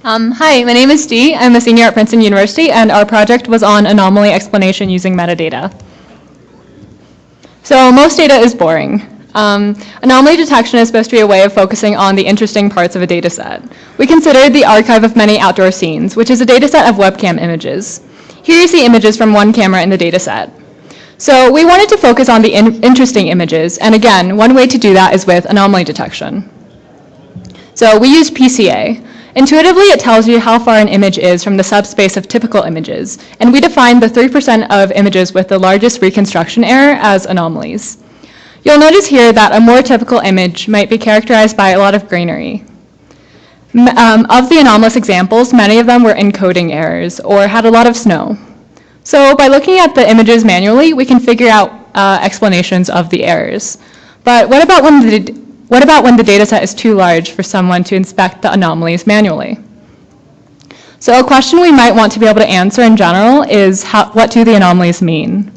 Hi, my name is Dee. I'm a senior at Princeton University, and our project was on anomaly explanation using metadata. So most data is boring. Anomaly detection is supposed to be a way of focusing on the interesting parts of a data set. We considered the archive of many outdoor scenes, which is a data set of webcam images. Here you see images from one camera in the data set. So we wanted to focus on the interesting images, and again, one way to do that is with anomaly detection. So we used PCA. Intuitively, it tells you how far an image is from the subspace of typical images, and we defined the 3% of images with the largest reconstruction error as anomalies. You'll notice here that a more typical image might be characterized by a lot of greenery. Of the anomalous examples, many of them were encoding errors or had a lot of snow. So by looking at the images manually, we can figure out explanations of the errors. But what about when the data set is too large for someone to inspect the anomalies manually? So a question we might want to be able to answer in general is what do the anomalies mean?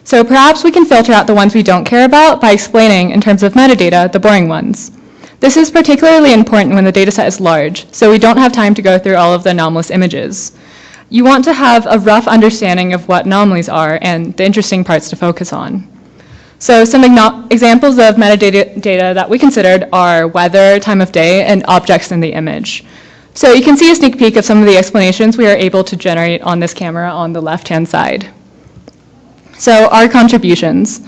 So perhaps we can filter out the ones we don't care about by explaining, in terms of metadata, the boring ones. This is particularly important when the data set is large, so we don't have time to go through all of the anomalous images. You want to have a rough understanding of what anomalies are and the interesting parts to focus on. So some examples of metadata that we considered are weather, time of day, and objects in the image. So you can see a sneak peek of some of the explanations we are able to generate on this camera on the left-hand side. So our contributions.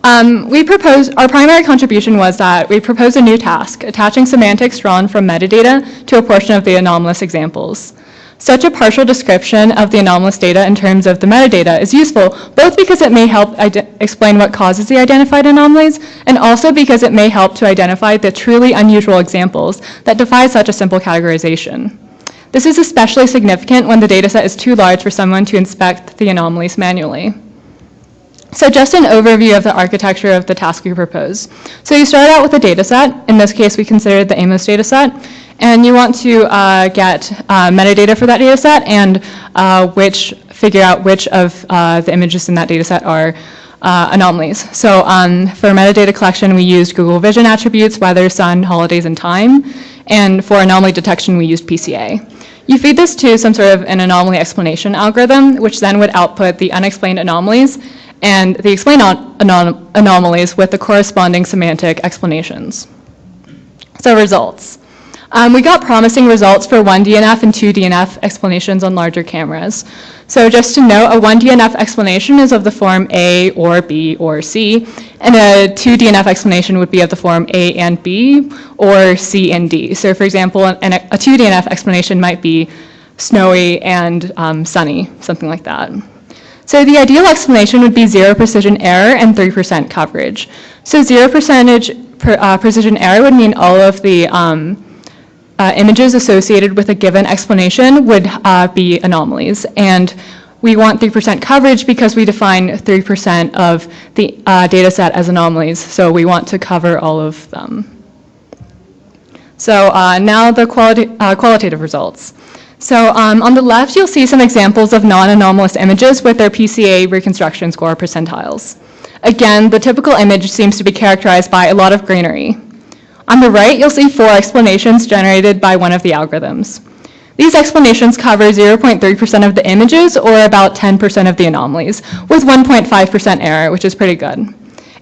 Our primary contribution was that we proposed a new task, attaching semantics drawn from metadata to a portion of the anomalous examples. Such a partial description of the anomalous data in terms of the metadata is useful, both because it may help explain what causes the identified anomalies, and also because it may help to identify the truly unusual examples that defy such a simple categorization. This is especially significant when the dataset is too large for someone to inspect the anomalies manually. So just an overview of the architecture of the task we propose. So you start out with a dataset. In this case, we considered the Amos dataset. And you want to get metadata for that data set and figure out which of the images in that data set are anomalies. So for metadata collection, we used Google Vision attributes, weather, sun, holidays, and time. And for anomaly detection, we used PCA. You feed this to some sort of an anomaly explanation algorithm, which then would output the unexplained anomalies and the explained anomalies with the corresponding semantic explanations. So results. We got promising results for 1DNF and 2DNF explanations on larger cameras. So just to note, a 1DNF explanation is of the form A or B or C, and a 2DNF explanation would be of the form A and B or C and D. So for example, a 2DNF explanation might be snowy and sunny, something like that. So the ideal explanation would be 0 precision error and 3% coverage. So 0% precision error would mean all of the images associated with a given explanation would be anomalies. And we want 3% coverage because we define 3% of the data set as anomalies. So we want to cover all of them. So now the qualitative results. So on the left, you'll see some examples of non-anomalous images with their PCA reconstruction score percentiles. Again, the typical image seems to be characterized by a lot of greenery. On the right, you'll see 4 explanations generated by one of the algorithms. These explanations cover 0.3% of the images, or about 10% of the anomalies, with 1.5% error, which is pretty good.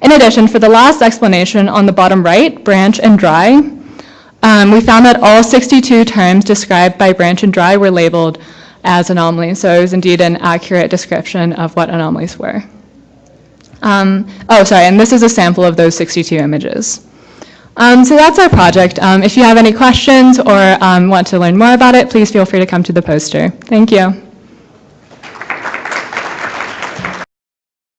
In addition, for the last explanation on the bottom right, branch and dry, we found that all 62 terms described by branch and dry were labeled as anomalies, so it was indeed an accurate description of what anomalies were. And this is a sample of those 62 images. So that's our project. If you have any questions or want to learn more about it, please feel free to come to the poster. Thank you.